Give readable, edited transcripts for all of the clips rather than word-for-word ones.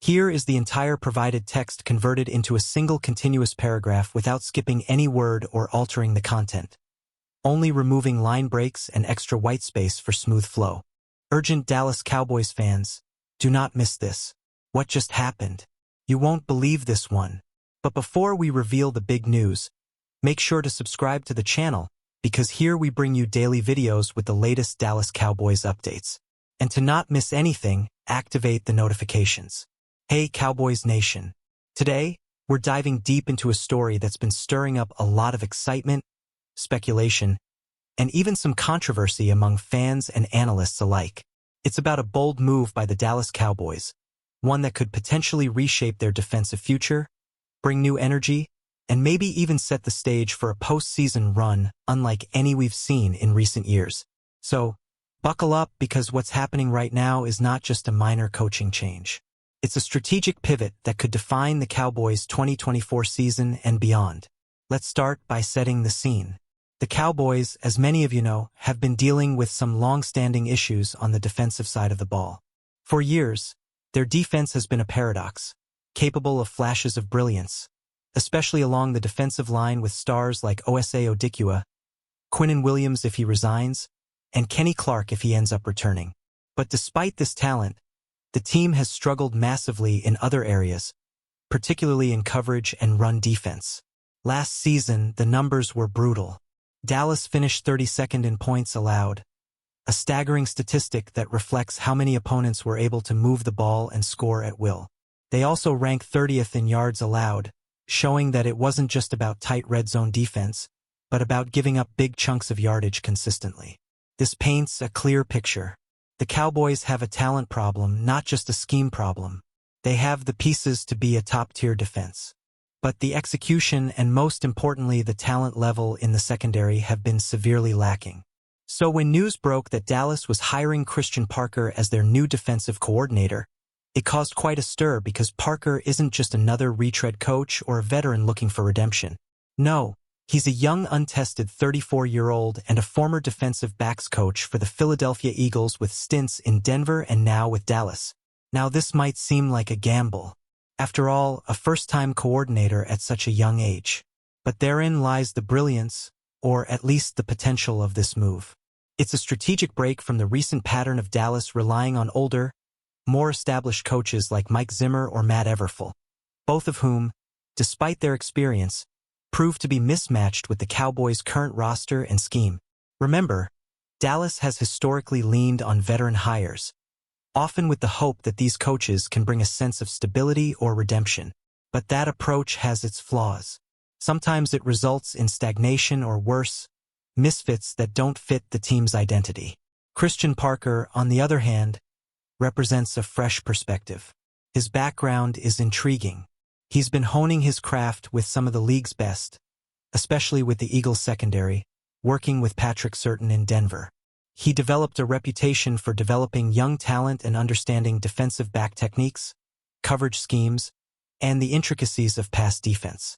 Here is the entire provided text converted into a single continuous paragraph without skipping any word or altering the content, only removing line breaks and extra white space for smooth flow. Urgent Dallas Cowboys fans, do not miss this. What just happened? You won't believe this one. But before we reveal the big news, make sure to subscribe to the channel, because here we bring you daily videos with the latest Dallas Cowboys updates. And to not miss anything, activate the notifications. Hey Cowboys Nation! Today, we're diving deep into a story that's been stirring up a lot of excitement, speculation, and even some controversy among fans and analysts alike. It's about a bold move by the Dallas Cowboys, one that could potentially reshape their defensive future, bring new energy, and maybe even set the stage for a postseason run unlike any we've seen in recent years. So, buckle up, because what's happening right now is not just a minor coaching change. It's a strategic pivot that could define the Cowboys' 2024 season and beyond. Let's start by setting the scene. The Cowboys, as many of you know, have been dealing with some long-standing issues on the defensive side of the ball. For years, their defense has been a paradox, capable of flashes of brilliance, especially along the defensive line with stars like Osa Odikua, Quinnen Williams if he resigns, and Kenny Clark if he ends up returning. But despite this talent, the team has struggled massively in other areas, particularly in coverage and run defense. Last season, the numbers were brutal. Dallas finished 32nd in points allowed, a staggering statistic that reflects how many opponents were able to move the ball and score at will. They also ranked 30th in yards allowed, showing that it wasn't just about tight red zone defense, but about giving up big chunks of yardage consistently. This paints a clear picture. The Cowboys have a talent problem, not just a scheme problem. They have the pieces to be a top-tier defense. But the execution and, most importantly, the talent level in the secondary have been severely lacking. So when news broke that Dallas was hiring Christian Parker as their new defensive coordinator, it caused quite a stir, because Parker isn't just another retread coach or a veteran looking for redemption. No. He's a young, untested 34-year-old and a former defensive backs coach for the Philadelphia Eagles with stints in Denver and now with Dallas. Now this might seem like a gamble. After all, a first-time coordinator at such a young age. But therein lies the brilliance, or at least the potential, of this move. It's a strategic break from the recent pattern of Dallas relying on older, more established coaches like Mike Zimmer or Matt Everful, both of whom, despite their experience, proved to be mismatched with the Cowboys' current roster and scheme. Remember, Dallas has historically leaned on veteran hires, often with the hope that these coaches can bring a sense of stability or redemption. But that approach has its flaws. Sometimes it results in stagnation or worse, misfits that don't fit the team's identity. Christian Parker, on the other hand, represents a fresh perspective. His background is intriguing. He's been honing his craft with some of the league's best, especially with the Eagles secondary, working with Patrick Surtain in Denver. He developed a reputation for developing young talent and understanding defensive back techniques, coverage schemes, and the intricacies of pass defense.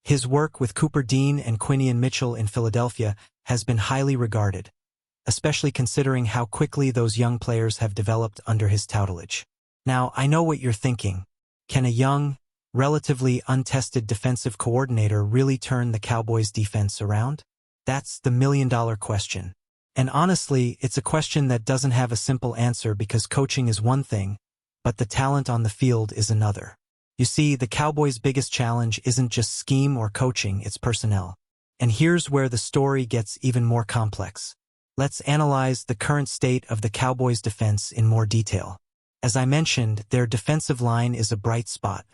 His work with Cooper Dean and Quinion Mitchell in Philadelphia has been highly regarded, especially considering how quickly those young players have developed under his tutelage. Now, I know what you're thinking. Can a young, relatively untested defensive coordinator really turn the Cowboys' defense around? That's the million-dollar question. And honestly, it's a question that doesn't have a simple answer, because coaching is one thing, but the talent on the field is another. You see, the Cowboys' biggest challenge isn't just scheme or coaching, it's personnel. And here's where the story gets even more complex. Let's analyze the current state of the Cowboys' defense in more detail. As I mentioned, their defensive line is a bright spot.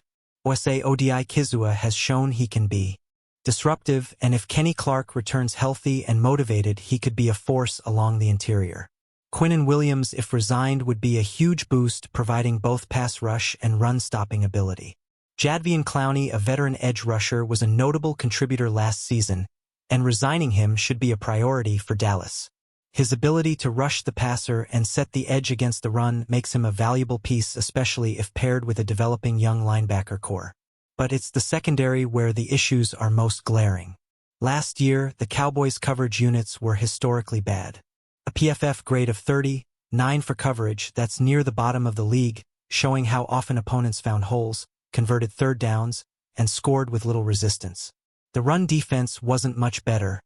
Osa Odikua has shown he can be disruptive, and if Kenny Clark returns healthy and motivated, he could be a force along the interior. Quinnen Williams, if resigned, would be a huge boost, providing both pass rush and run-stopping ability. Jadeveon Clowney, a veteran edge rusher, was a notable contributor last season, and resigning him should be a priority for Dallas. His ability to rush the passer and set the edge against the run makes him a valuable piece, especially if paired with a developing young linebacker core. But it's the secondary where the issues are most glaring. Last year, the Cowboys' coverage units were historically bad. A PFF grade of 30, 9 for coverage, that's near the bottom of the league, showing how often opponents found holes, converted third downs, and scored with little resistance. The run defense wasn't much better,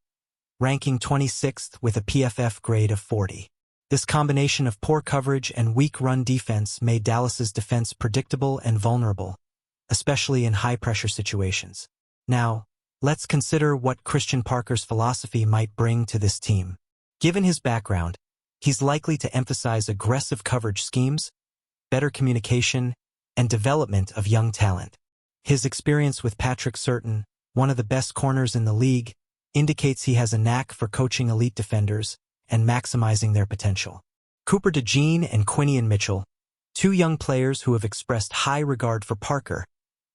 ranking 26th with a PFF grade of 40. This combination of poor coverage and weak run defense made Dallas's defense predictable and vulnerable, especially in high-pressure situations. Now, let's consider what Christian Parker's philosophy might bring to this team. Given his background, he's likely to emphasize aggressive coverage schemes, better communication, and development of young talent. His experience with Patrick Surtain, one of the best corners in the league, indicates he has a knack for coaching elite defenders and maximizing their potential. Cooper DeJean and Quinion Mitchell, two young players who have expressed high regard for Parker,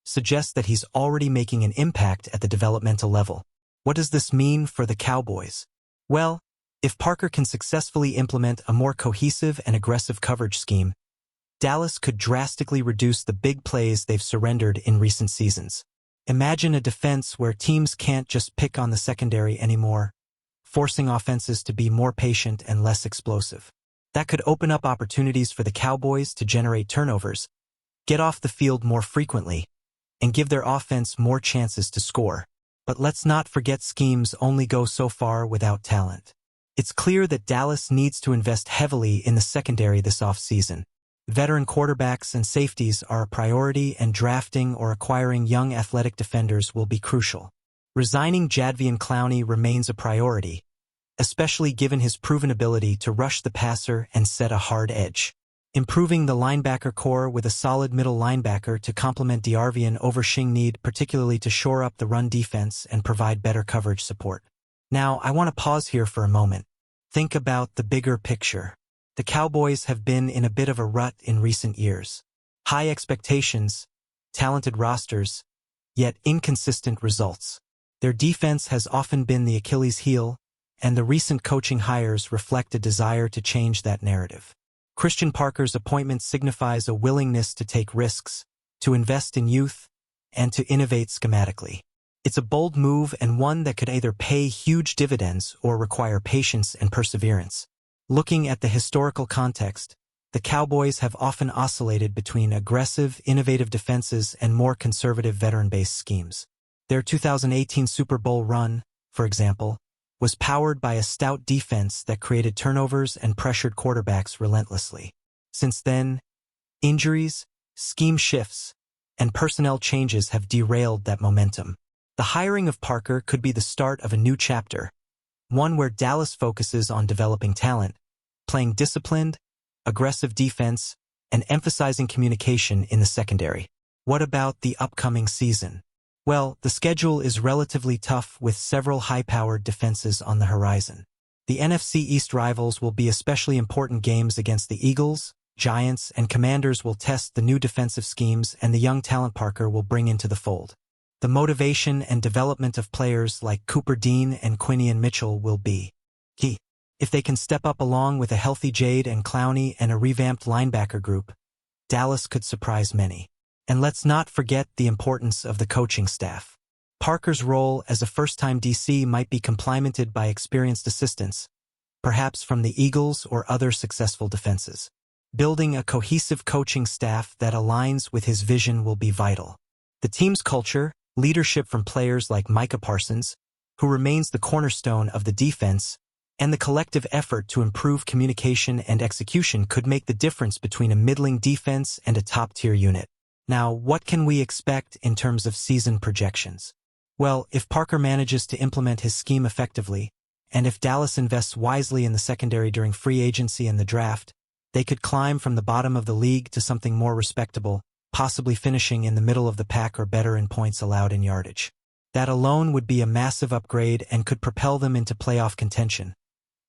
suggest that he's already making an impact at the developmental level. What does this mean for the Cowboys? Well, if Parker can successfully implement a more cohesive and aggressive coverage scheme, Dallas could drastically reduce the big plays they've surrendered in recent seasons. Imagine a defense where teams can't just pick on the secondary anymore, forcing offenses to be more patient and less explosive. That could open up opportunities for the Cowboys to generate turnovers, get off the field more frequently, and give their offense more chances to score. But let's not forget schemes only go so far without talent. It's clear that Dallas needs to invest heavily in the secondary this offseason. Veteran quarterbacks and safeties are a priority, and drafting or acquiring young athletic defenders will be crucial. Resigning Jadeveon Clowney remains a priority, especially given his proven ability to rush the passer and set a hard edge. Improving the linebacker core with a solid middle linebacker to complement DeArvian Overshing need, particularly to shore up the run defense and provide better coverage support. Now, I want to pause here for a moment. Think about the bigger picture. The Cowboys have been in a bit of a rut in recent years. High expectations, talented rosters, yet inconsistent results. Their defense has often been the Achilles heel, and the recent coaching hires reflect a desire to change that narrative. Christian Parker's appointment signifies a willingness to take risks, to invest in youth, and to innovate schematically. It's a bold move, and one that could either pay huge dividends or require patience and perseverance. Looking at the historical context, the Cowboys have often oscillated between aggressive, innovative defenses and more conservative veteran-based schemes. Their 2018 Super Bowl run, for example, was powered by a stout defense that created turnovers and pressured quarterbacks relentlessly. Since then, injuries, scheme shifts, and personnel changes have derailed that momentum. The hiring of Parker could be the start of a new chapter, one where Dallas focuses on developing talent, playing disciplined, aggressive defense, and emphasizing communication in the secondary. What about the upcoming season? Well, the schedule is relatively tough with several high-powered defenses on the horizon. The NFC East rivals will be especially important. Games against the Eagles, Giants, and Commanders will test the new defensive schemes and the young talent Parker will bring into the fold. The motivation and development of players like Cooper Dean and Quinion Mitchell will be key. If they can step up along with a healthy Jade and Clowney and a revamped linebacker group, Dallas could surprise many. And let's not forget the importance of the coaching staff. Parker's role as a first-time DC might be complemented by experienced assistants, perhaps from the Eagles or other successful defenses. Building a cohesive coaching staff that aligns with his vision will be vital. The team's culture, leadership from players like Micah Parsons, who remains the cornerstone of the defense, and the collective effort to improve communication and execution could make the difference between a middling defense and a top-tier unit. Now, what can we expect in terms of season projections? Well, if Parker manages to implement his scheme effectively, and if Dallas invests wisely in the secondary during free agency and the draft, they could climb from the bottom of the league to something more respectable, possibly finishing in the middle of the pack or better in points allowed and yardage. That alone would be a massive upgrade and could propel them into playoff contention,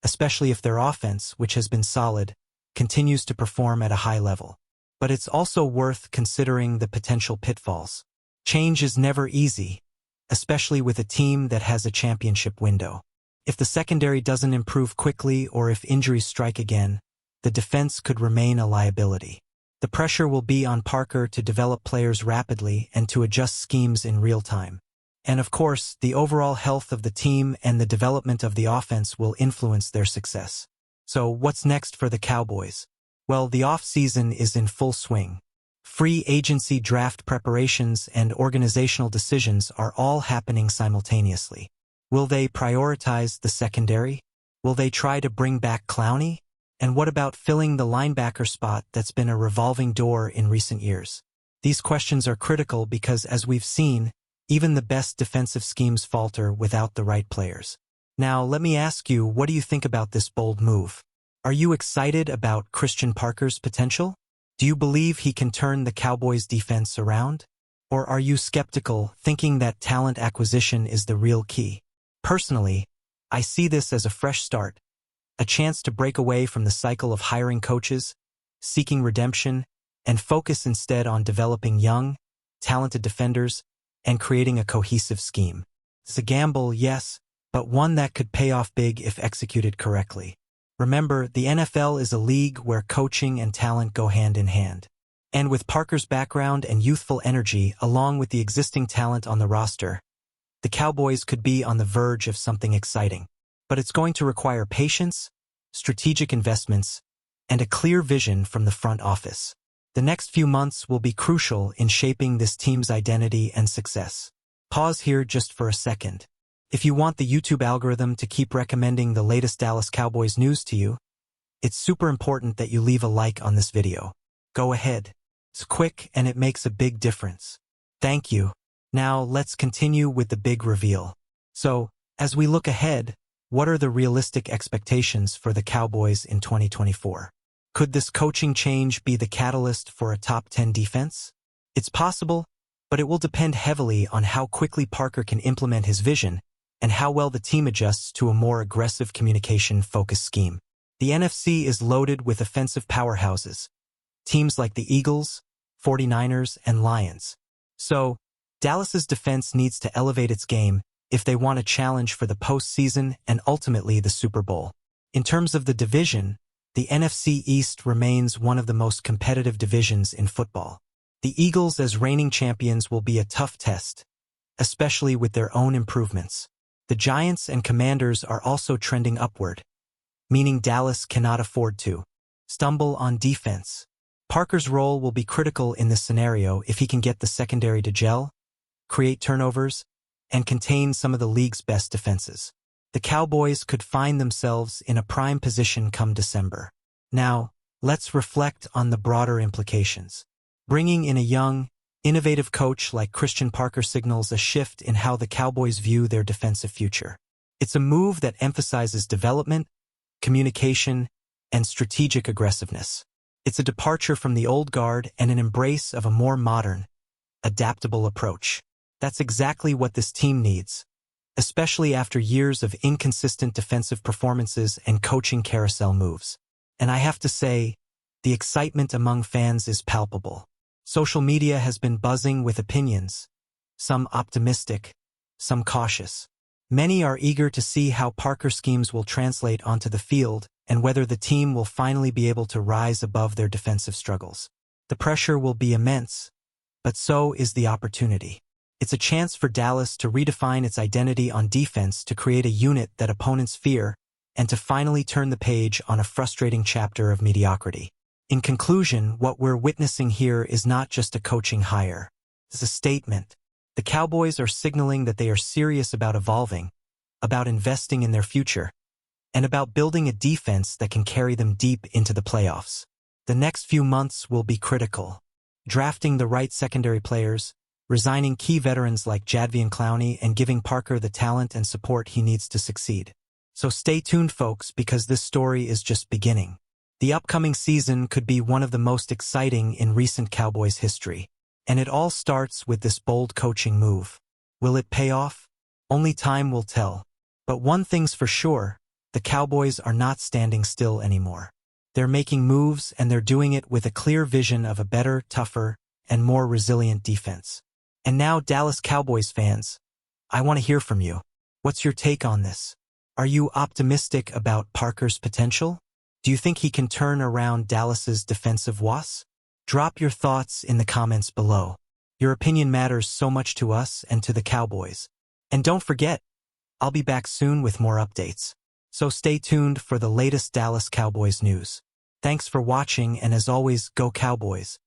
especially if their offense, which has been solid, continues to perform at a high level. But it's also worth considering the potential pitfalls. Change is never easy, especially with a team that has a championship window. If the secondary doesn't improve quickly or if injuries strike again, the defense could remain a liability. The pressure will be on Parker to develop players rapidly and to adjust schemes in real time. And of course, the overall health of the team and the development of the offense will influence their success. So what's next for the Cowboys? Well, the off-season is in full swing. Free agency draft preparations and organizational decisions are all happening simultaneously. Will they prioritize the secondary? Will they try to bring back Clowney? And what about filling the linebacker spot that's been a revolving door in recent years? These questions are critical because, as we've seen, even the best defensive schemes falter without the right players. Now, let me ask you, what do you think about this bold move? Are you excited about Christian Parker's potential? Do you believe he can turn the Cowboys' defense around? Or are you skeptical, thinking that talent acquisition is the real key? Personally, I see this as a fresh start, a chance to break away from the cycle of hiring coaches, seeking redemption, and focus instead on developing young, talented defenders and creating a cohesive scheme. It's a gamble, yes, but one that could pay off big if executed correctly. Remember, the NFL is a league where coaching and talent go hand in hand. And with Parker's background and youthful energy, along with the existing talent on the roster, the Cowboys could be on the verge of something exciting. But it's going to require patience, strategic investments, and a clear vision from the front office. The next few months will be crucial in shaping this team's identity and success. Pause here just for a second. If you want the YouTube algorithm to keep recommending the latest Dallas Cowboys news to you, it's super important that you leave a like on this video. Go ahead. It's quick and it makes a big difference. Thank you. Now let's continue with the big reveal. So, as we look ahead, what are the realistic expectations for the Cowboys in 2024? Could this coaching change be the catalyst for a top 10 defense? It's possible, but it will depend heavily on how quickly Parker can implement his vision and how well the team adjusts to a more aggressive communication-focused scheme. The NFC is loaded with offensive powerhouses, teams like the Eagles, 49ers, and Lions. So, Dallas's defense needs to elevate its game if they want a challenge for the postseason and ultimately the Super Bowl. In terms of the division, the NFC East remains one of the most competitive divisions in football. The Eagles as reigning champions will be a tough test, especially with their own improvements. The Giants and Commanders are also trending upward, meaning Dallas cannot afford to stumble on defense. Parker's role will be critical in this scenario if he can get the secondary to gel, create turnovers, and contain some of the league's best defenses. The Cowboys could find themselves in a prime position come December. Now, let's reflect on the broader implications. Bringing in a young, innovative coach like Christian Parker signals a shift in how the Cowboys view their defensive future. It's a move that emphasizes development, communication, and strategic aggressiveness. It's a departure from the old guard and an embrace of a more modern, adaptable approach. That's exactly what this team needs, especially after years of inconsistent defensive performances and coaching carousel moves. And I have to say, the excitement among fans is palpable. Social media has been buzzing with opinions, some optimistic, some cautious. Many are eager to see how Parker schemes will translate onto the field and whether the team will finally be able to rise above their defensive struggles. The pressure will be immense, but so is the opportunity. It's a chance for Dallas to redefine its identity on defense, to create a unit that opponents fear, and to finally turn the page on a frustrating chapter of mediocrity. In conclusion, what we're witnessing here is not just a coaching hire. It's a statement. The Cowboys are signaling that they are serious about evolving, about investing in their future, and about building a defense that can carry them deep into the playoffs. The next few months will be critical. Drafting the right secondary players, resigning key veterans like Jadeveon Clowney, and giving Parker the talent and support he needs to succeed. So stay tuned, folks, because this story is just beginning. The upcoming season could be one of the most exciting in recent Cowboys history. And it all starts with this bold coaching move. Will it pay off? Only time will tell. But one thing's for sure, the Cowboys are not standing still anymore. They're making moves, and they're doing it with a clear vision of a better, tougher, and more resilient defense. And now, Dallas Cowboys fans, I want to hear from you. What's your take on this? Are you optimistic about Parker's potential? Do you think he can turn around Dallas's defensive woes? Drop your thoughts in the comments below. Your opinion matters so much to us and to the Cowboys. And don't forget, I'll be back soon with more updates. So stay tuned for the latest Dallas Cowboys news. Thanks for watching, and as always, go Cowboys.